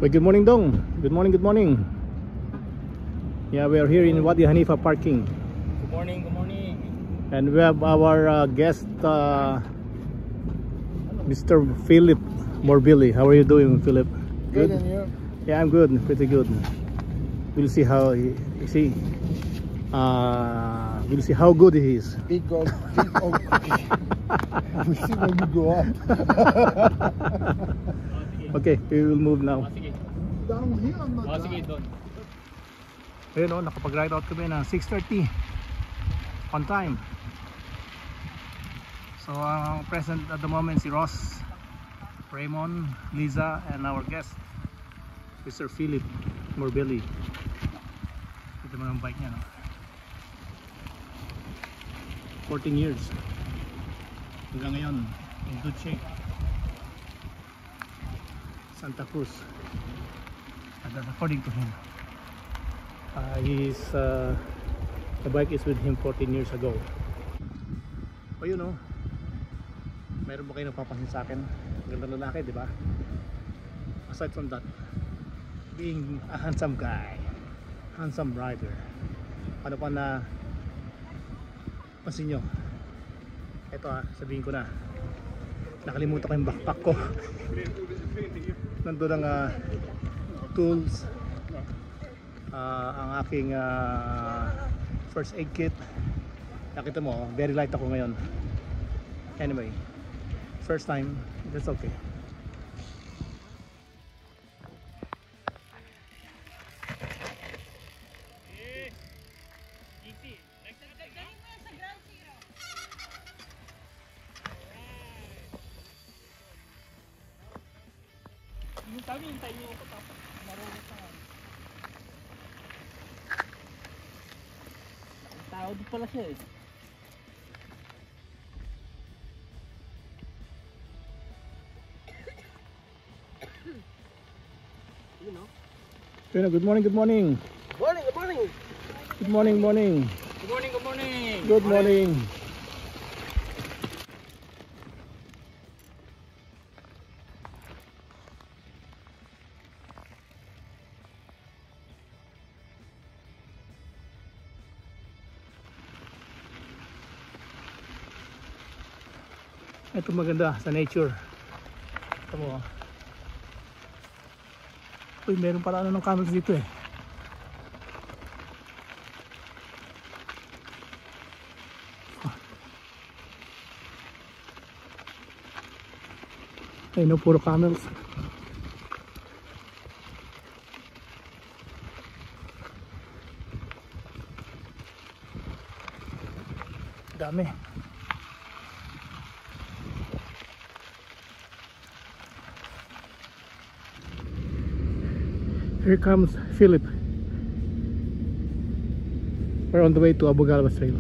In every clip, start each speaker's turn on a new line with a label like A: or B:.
A: Well, good morning, Dong. Good morning, good morning. Yeah, we are here in Wadi Hanifa parking.
B: Good morning, good morning.
A: And we have our guest, Mr. Philip Morbilli. How are you doing, Philip?
B: Good, and you?
A: Yeah, I'm good, pretty good. We'll see how we'll see how good he is.
B: Big old cookie. We see when you go up.
A: Okay, we will move now.
B: Down here, I'm not down.
A: Ayun o, nakapag-ride out kami ng 6:30 on time. So present at the moment si Ross, Raymond, Liza, and our guest Mr. Philip Morbilli. Ito mo ang bike niya, no? 14 years hanggang ngayon, in good shape. Santa Cruz, and that's according to him. The bike is with him 14 years ago. O yun o, meron ba kayo napapansin sa akin? Ganda lalaki, di ba? Aside from that, being a handsome guy, handsome rider, ano pa na pansin nyo? Eto sabihin ko na, nakalimutan ko yung backpack ko. Nandun ang tools, ang aking first aid kit. Nakita mo, very light ako ngayon. Anyway, first time, that's okay.
C: Kami hintay niyo ako tapos marunong sa akin. Tao din pala siya eh. You know?
A: Good morning, good morning.
C: Morning, good morning.
A: Good morning, morning.
C: Good morning, good morning.
A: Good morning. Ito maganda sa nature. Ito mo. Uy, meron pala ng camels dito eh. Ay no, puro camels. Dami. Here comes Philip. We're on the way to Abu Galbas Trail.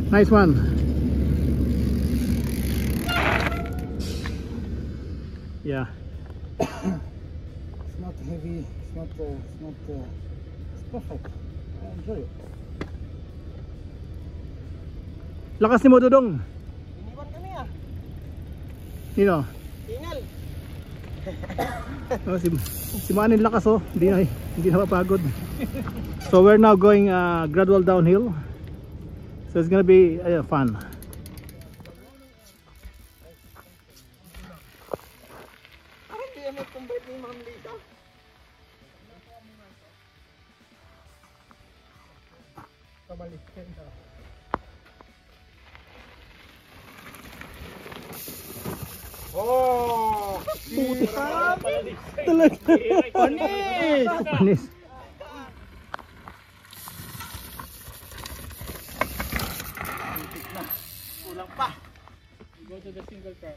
A: Nice one. Yeah.
B: It's not heavy, it's perfect. I enjoy it.
A: Lakas ni mo, Dodong.
C: Iniwan kami
A: Nino?
C: Tingal.
A: Oh, si Manin lakas oh. Hindi na mapagod. So we're now going gradual downhill. So it's gonna be fun.
C: Parang di mo kumbay ni Ma'am Lisa.
B: Kamalikin ka. Oh!
A: Puta! Talaga!
C: Panis!
A: Panis!
C: Kulang pa.
B: Go to the single car.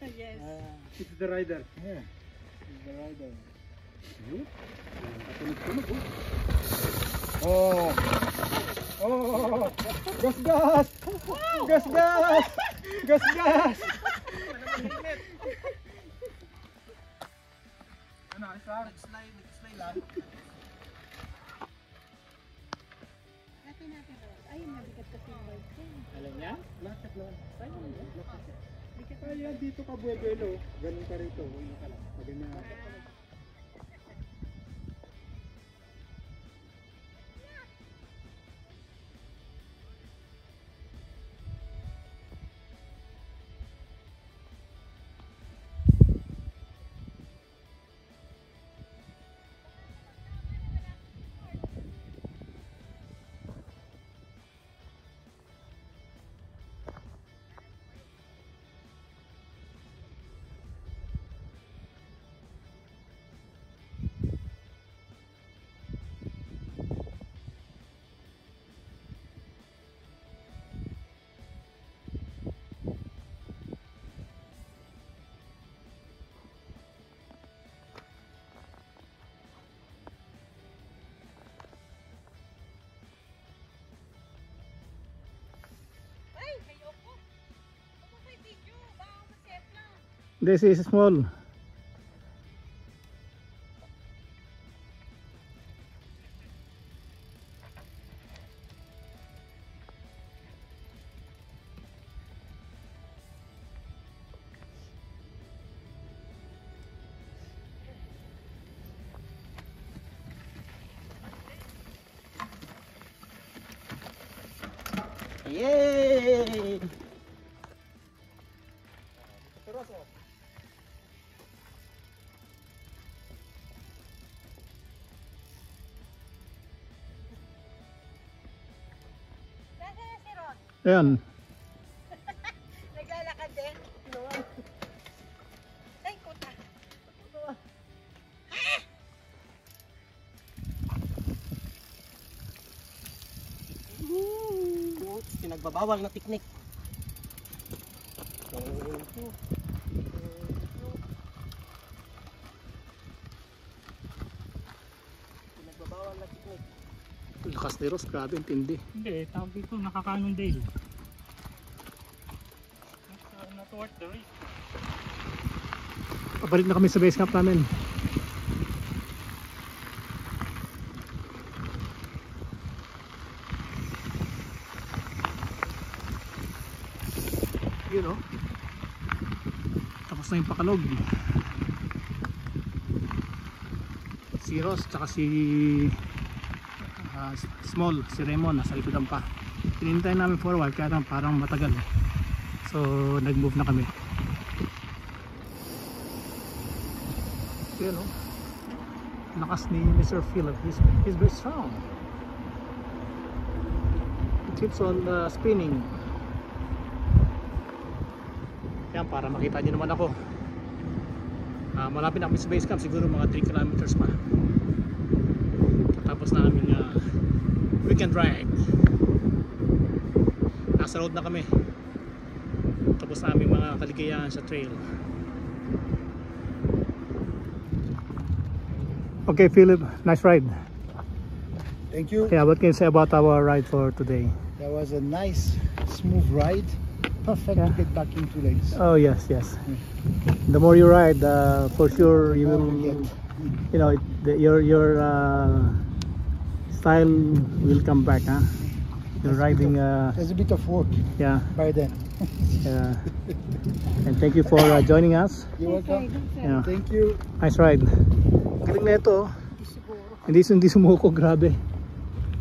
C: Yes.
B: It's the rider. Yeah. It's the rider. Oh. Oh, gas, gas! Gas, gas! Gas, gas! Ano, isa? Nag-slide lang.
D: Natin natin. Ay, mabigat kasi yung bike ko.
A: Alam niya?
B: Lakad lang.
D: Bigat.
B: Kaya dito ka buwebelo. Ganun ka rito. Uwi ka lang. Ganyan.
D: Ay, ayoko. Ako may video. Baka masep lang.
A: This is small.
C: Yay!
D: Nasaan na si Ron?
A: Ayan.
D: Naglalakad din? No. Ay, kuta.
C: Pinagbabawal na picnic. Pinagbabawal na picnic.
A: Lakas ni Ross, grabe, intindi.
C: Hindi, tawag dito, nakakanon din. Not worth the risk.
A: Pabalik na kami sa base camp namin. Yun o. Tapos na yung pakalog. Si Ross tsaka si Small, si Raymond nasa likodan pa. Hinintay namin for a while kaya lang parang matagal. So nag-move na kami. Yun o. Lakas ni Mr. Philip. He's very strong. It keeps on spinning. Yan, para makita nyo naman ako. Malapit na kami sa base camp, siguro mga 3 kilometers pa. Tapos na aming weekend ride. Nasa road na kami. Tapos na aming mga kaligayahan sa trail. Okay, Philip, nice ride.
B: Thank you.
A: Yeah, what can you say about our ride for today?
B: That was a nice, smooth ride. Perfect
A: Yeah.
B: to get back in 2 legs.
A: Oh yes, yes. The more you ride, for sure you will, you know, your style will come back, huh? You're riding,
B: There's a bit of work
A: yeah,
B: by then.
A: yeah. And thank you for joining us.
B: You're welcome.
A: Yeah,
B: Thank you.
A: nice ride. Galing na ito. Hindi sumuko, grabe.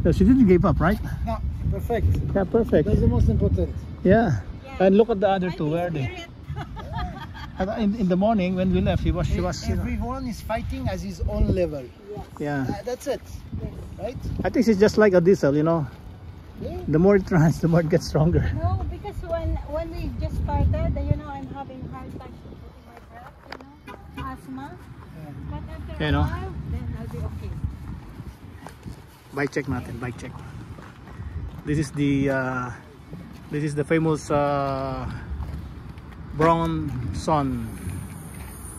A: No, she didn't give up, right?
B: No, perfect.
A: Yeah, perfect.
B: That's the most important.
A: Yeah. And look at the other two, where are they? In the morning when we left, she was, you know,
B: Everyone is fighting as his own level.
A: yeah.
B: That's it. Right?
A: I think she's just like a diesel, you know.
D: Yeah.
A: The more it runs, the more it gets stronger.
D: No, because when we just started, you know, I'm having hard time putting my breath, you know, asthma. But after
A: Okay,
D: a
A: no?
D: while, then I'll be okay.
A: Bike check natin, bike check. This is the famous Bronson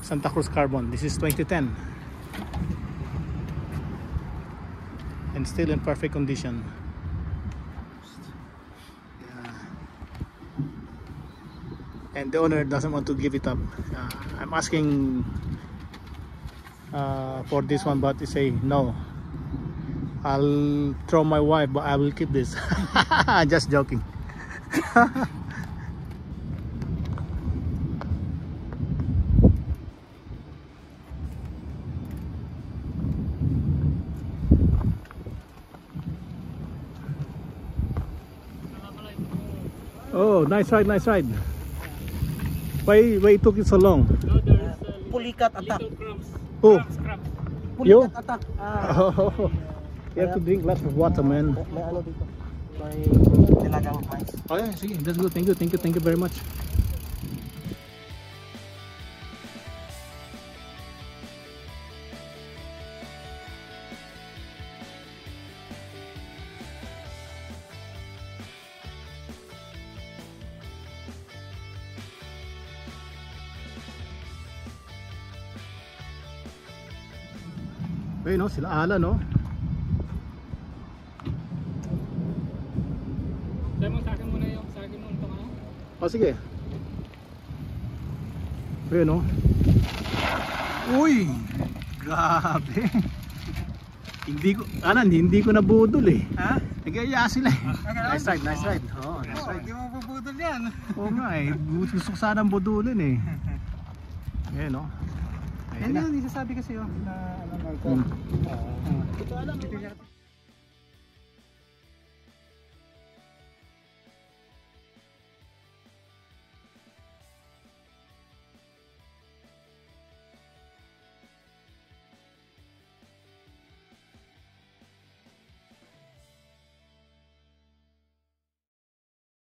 A: Santa Cruz Carbon. This is 2010 and still in perfect condition. and the owner doesn't want to give it up. I'm asking for this one, but they say no. I'll throw my wife, but I will keep this. Just joking. Oh, nice ride, nice ride. Why it took it so long?
C: No, there's
B: Pulikat attack.
C: little crumbs.
A: Oh.
C: Crumbs.
A: You?
B: Pulikat attack.
A: Oh, you have to drink lots of water, man.
B: May ano dito? May nilagang mais.
A: Oh yeah, sige, that's good. Thank you very much. Ayun no, sila Ala no.
C: Sabi mo, sa akin muna yung, sa akin muna itong ano.
A: O sige. Ayun no. Uy! Grabe. Hindi ko nabudol eh.
B: Ha?
A: Nagaya sila eh. Nice ride, nice ride. Oh, nice ride.
B: Hindi mo bubudol yan.
A: Oo nga eh. Gusto ko sanang budulin eh. Ayun no.
B: Yan yun, isasabi kasi yun na ano, Marco.
A: Hmm.
B: Ito alam.